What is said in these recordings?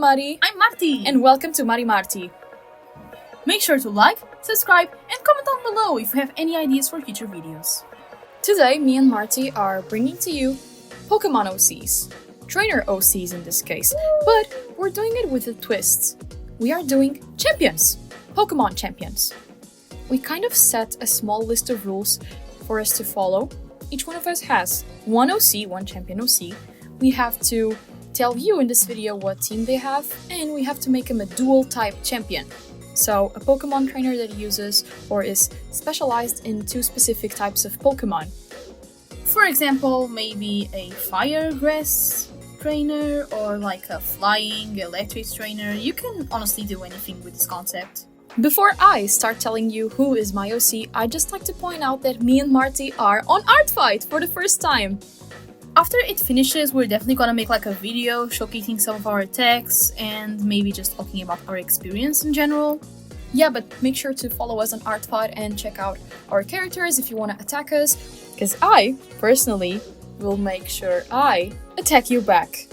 Mari. I'm Marti. And welcome to MARI&MARTIE. Make sure to like, subscribe, and comment down below if you have any ideas for future videos. Today, me and Marti are bringing to you Pokemon OCs. Trainer OCs in this case. But we're doing it with a twist. We are doing champions. Pokemon champions. We kind of set a small list of rules for us to follow. Each one of us has one OC, one champion OC. We have to tell you in this video what team they have, and we have to make him a dual type champion. So a Pokemon trainer that uses or is specialized in two specific types of Pokemon. For example, maybe a fire grass trainer or like a flying electric trainer. You can honestly do anything with this concept. Before I start telling you who is my OC, I'd just like to point out that me and Marti are on Art Fight for the first time. After it finishes, we're definitely gonna make like a video showcasing some of our attacks and maybe just talking about our experience in general. Yeah, but make sure to follow us on Art Fight and check out our characters if you want to attack us, because I, personally, will make sure I attack you back.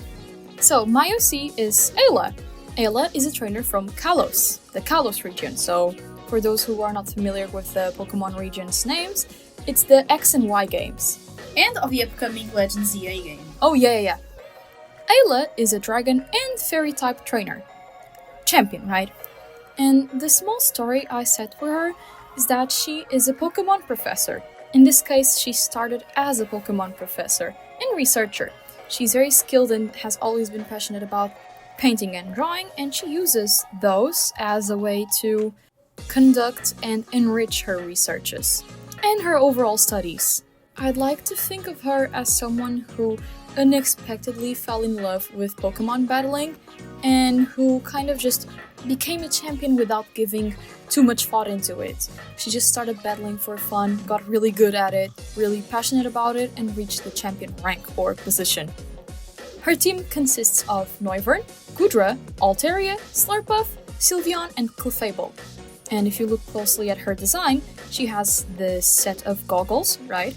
So, my OC is Ayla. Ayla is a trainer from Kalos, the Kalos region. So, for those who are not familiar with the Pokemon region's names, it's the X and Y games. And of the upcoming Legends EA game. Oh yeah. Ayla is a dragon and fairy type trainer. Champion, right? And the small story I set for her is that she is a Pokemon professor. In this case, she started as a Pokemon professor and researcher. She's very skilled and has always been passionate about painting and drawing, and she uses those as a way to conduct and enrich her researches and her overall studies. I'd like to think of her as someone who unexpectedly fell in love with Pokemon battling and who kind of just became a champion without giving too much thought into it. She just started battling for fun, got really good at it, really passionate about it, and reached the champion rank or position. Her team consists of Noivern, Goodra, Altaria, Slurpuff, Sylveon, and Clefable. And if you look closely at her design, she has this set of goggles, right?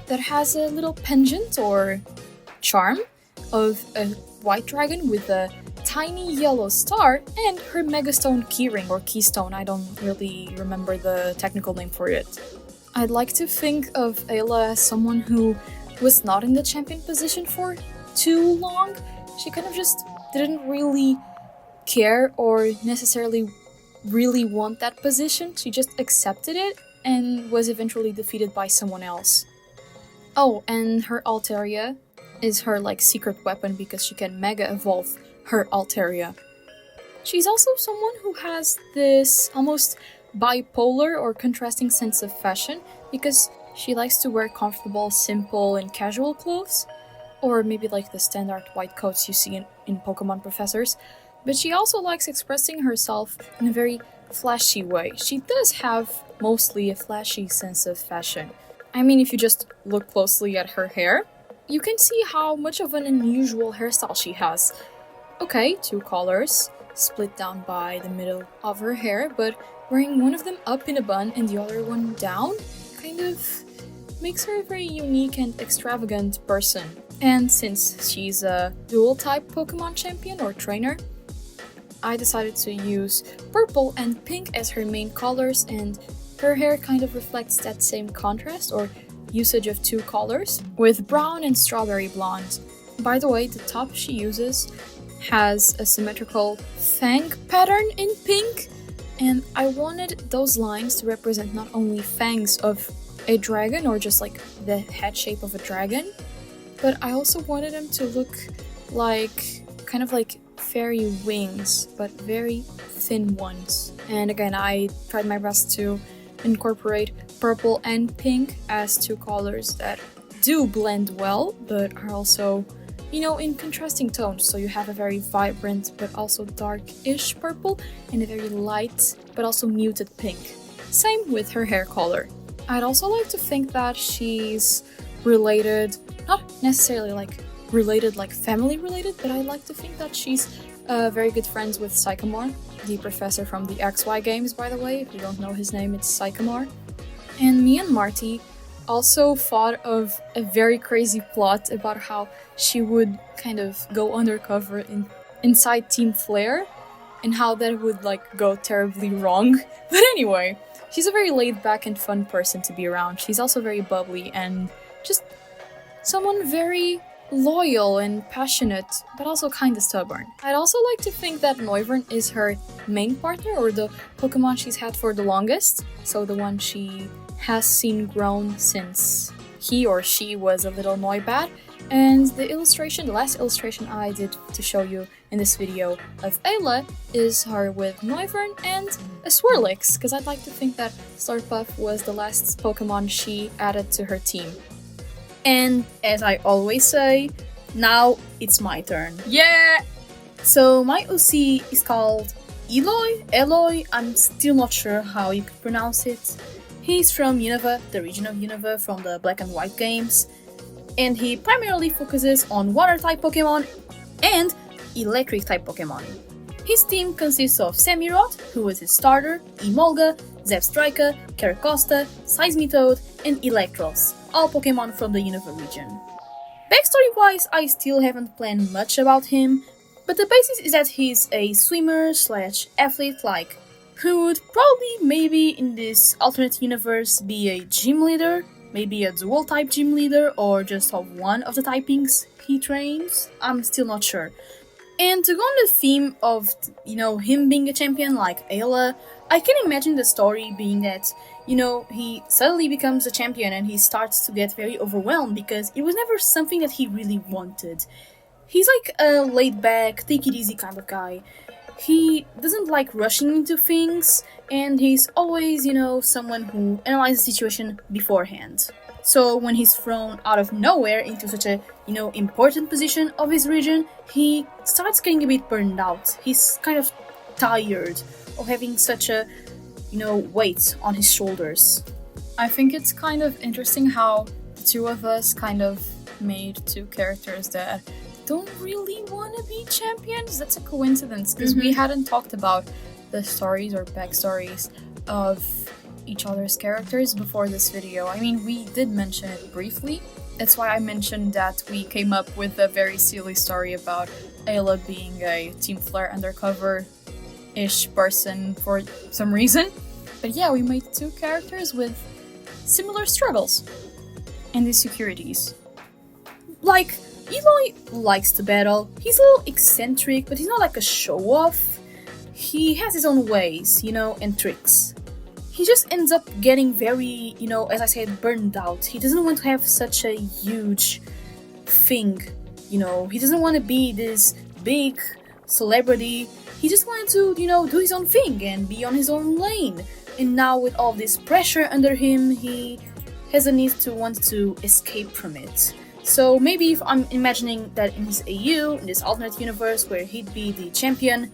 That has a little pendant or charm of a white dragon with a tiny yellow star and her Megastone keyring or keystone. I don't really remember the technical name for it. I'd like to think of Ayla as someone who was not in the champion position for too long. She kind of just didn't really care or necessarily really want that position. She just accepted it and was eventually defeated by someone else. Oh, and her Altaria is her secret weapon because she can mega evolve her Altaria. She's also someone who has this almost bipolar or contrasting sense of fashion because she likes to wear comfortable, simple, and casual clothes, or maybe like the standard white coats you see in Pokemon professors, but she also likes expressing herself in a very flashy way. She does have mostly a flashy sense of fashion. I mean, if you just look closely at her hair, you can see how much of an unusual hairstyle she has. Okay, two collars, split down by the middle of her hair, but wearing one of them up in a bun and the other one down kind of makes her a very unique and extravagant person. And since she's a dual-type Pokemon champion or trainer, I decided to use purple and pink as her main colors, and her hair kind of reflects that same contrast or usage of two colors with brown and strawberry blonde. By the way, the top she uses has a symmetrical fang pattern in pink, and I wanted those lines to represent not only fangs of a dragon or just like the head shape of a dragon, but I also wanted them to look like kind of like fairy wings, but very thin ones. And again, I tried my best to incorporate purple and pink as two colors that do blend well, but are also, in contrasting tones. So you have a very vibrant but also dark-ish purple and a very light but also muted pink. Same with her hair color. I'd also like to think that she's related, not necessarily family related, but I'd like to think that she's very good friends with Sycamore, the professor from the XY games, by the way. If you don't know his name, it's Sycamore. And me and Marti also thought of a very crazy plot about how she would kind of go undercover inside Team Flare and how that would like go terribly wrong. But anyway, she's a very laid back and fun person to be around. She's also very bubbly and just someone very loyal and passionate, but also kinda stubborn. I'd also like to think that Noivern is her main partner, or the Pokemon she's had for the longest, so the one she has seen grown since he or she was a little Noibat. And the last illustration I did to show you in this video of Ayla is her with Noivern and a Swirlix, because I'd like to think that Slurpuff was the last Pokemon she added to her team. And as I always say, now it's my turn. Yeah! So my OC is called Eloy, I'm still not sure how you could pronounce it. He's from Unova, the region of Unova from the Black and White games, and he primarily focuses on Water-type Pokemon and Electric-type Pokemon. His team consists of Samurott, who is his starter, Emolga, Zebstrika, Caracosta, Seismitoad, and Electros, all Pokemon from the Unova region. Backstory-wise, I still haven't planned much about him, but the basis is that he's a swimmer/athlete who would probably maybe in this alternate universe be a gym leader, maybe a dual-type gym leader, or just of one of the typings he trains. I'm still not sure. And to go on the theme of, him being a champion like Ayla, I can imagine the story being that, he suddenly becomes a champion and he starts to get very overwhelmed because it was never something that he really wanted. He's like a laid-back, take-it-easy kind of guy. He doesn't like rushing into things, and he's always, someone who analyzes the situation beforehand. So when he's thrown out of nowhere into such a, important position of his region, he starts getting a bit burned out. He's kind of tired of having such a, weight on his shoulders. I think it's kind of interesting how the two of us kind of made two characters that don't really want to be champions. That's a coincidence, because we hadn't talked about the stories or backstories of each other's characters before this video. I mean, we did mention it briefly. That's why I mentioned that we came up with a very silly story about Ayla being a Team Flare undercover-ish person for some reason. But yeah, we made two characters with similar struggles and insecurities. Eloy likes to battle. He's a little eccentric, but he's not like a show-off. He has his own ways, and tricks. He just ends up getting very, as I said, burned out. He doesn't want to have such a huge thing, He doesn't want to be this big celebrity. He just wanted to, do his own thing and be on his own lane. And now with all this pressure under him, he has a need to want to escape from it. So maybe if I'm imagining that in his AU, in this alternate universe where he'd be the champion,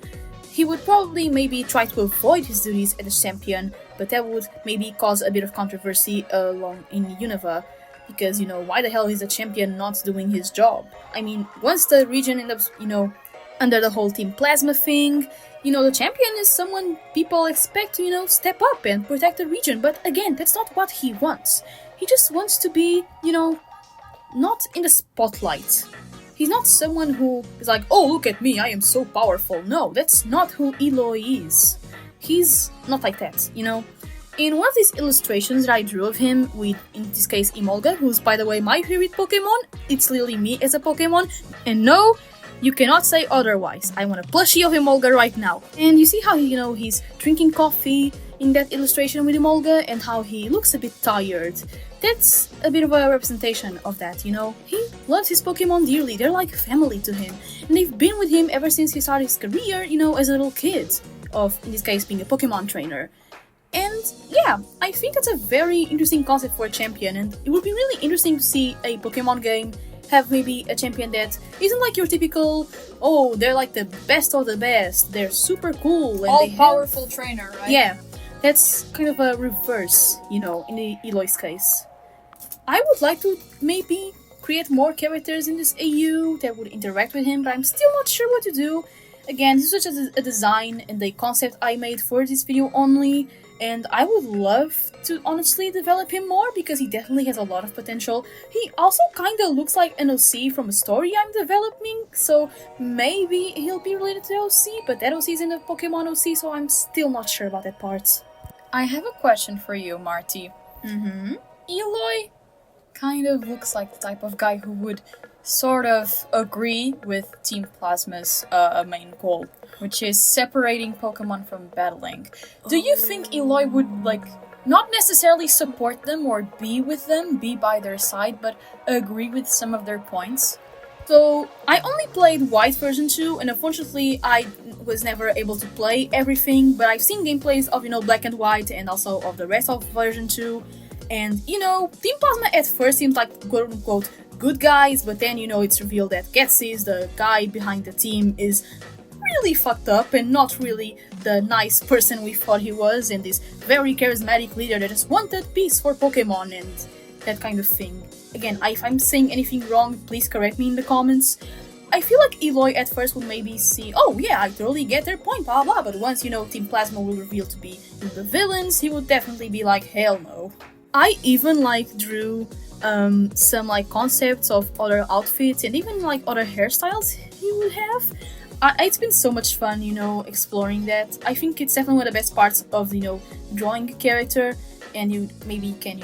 he would probably maybe try to avoid his duties as a champion, but that would maybe cause a bit of controversy along in Unova, because, why the hell is a champion not doing his job? I mean, once the region ends up, under the whole Team Plasma thing, the champion is someone people expect to, step up and protect the region, but again, that's not what he wants. He just wants to be, not in the spotlight. He's not someone who is like, oh, look at me, I am so powerful. No, that's not who Eloy is. He's not like that, In one of these illustrations that I drew of him with, in this case, Emolga, who's, by the way, my favorite Pokemon, it's literally me as a Pokemon, and no, you cannot say otherwise. I want a plushie of Emolga right now. And you see how, he's drinking coffee in that illustration with Emolga, and how he looks a bit tired. That's a bit of a representation of that, He loves his Pokemon dearly. They're like family to him. And they've been with him ever since he started his career, as a little kid. Of, in this case, being a Pokemon trainer. And yeah, I think that's a very interesting concept for a champion, and it would be really interesting to see a Pokemon game have maybe a champion that isn't like your typical, oh, they're like the best of the best, they're super cool. And all-powerful trainer, right? Yeah, that's kind of a reverse, in the Eloy's case. I would like to maybe create more characters in this AU that would interact with him, but I'm still not sure what to do. Again, this is just a design and a concept I made for this video only, and I would love to honestly develop him more because he definitely has a lot of potential. He also kind of looks like an OC from a story I'm developing, so maybe he'll be related to OC, but that OC is in the Pokemon OC, so I'm still not sure about that part. I have a question for you, Marty. Mm-hmm. Eloy kind of looks like the type of guy who would sort of agree with Team Plasma's main goal, which is separating Pokemon from battling. Do you think Eloy would, like, not necessarily support them or be with them, be by their side, but agree with some of their points? So, I only played White version 2, and unfortunately I was never able to play everything, but I've seen gameplays of, Black and White and also of the rest of version 2. And, Team Plasma at first seems like quote-unquote good guys, but then, it's revealed that Getsis, the guy behind the team, is really fucked up and not really the nice person we thought he was, and this very charismatic leader that just wanted peace for Pokemon and that kind of thing. Again, if I'm saying anything wrong, please correct me in the comments. I feel like Eloy at first would maybe see, oh yeah, I totally get their point, blah blah, but once, Team Plasma will reveal to be the villains, he would definitely be like, hell no. I even drew some concepts of other outfits and even other hairstyles he would have. It's been so much fun, exploring that. I think it's definitely one of the best parts of, drawing a character, and you maybe can,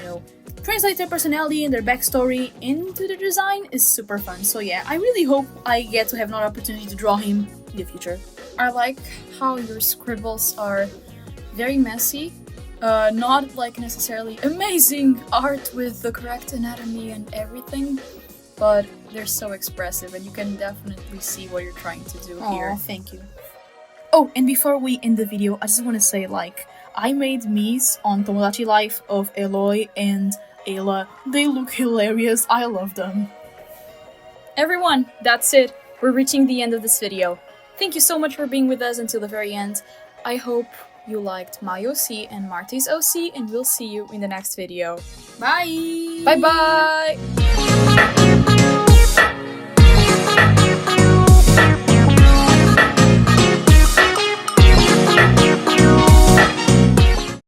translate their personality and their backstory into the design is super fun. So yeah, I really hope I get to have another opportunity to draw him in the future. I like how your scribbles are very messy. Not necessarily amazing art with the correct anatomy and everything, but they're so expressive and you can definitely see what you're trying to do here. Thank you. Oh, and before we end the video, I just want to say I made memes on Tomodachi Life of Eloy and Ayla. They look hilarious, I love them. Everyone, that's it. We're reaching the end of this video. Thank you so much for being with us until the very end. I hope you liked my OC and Marty's OC, and we'll see you in the next video. Bye! Bye bye!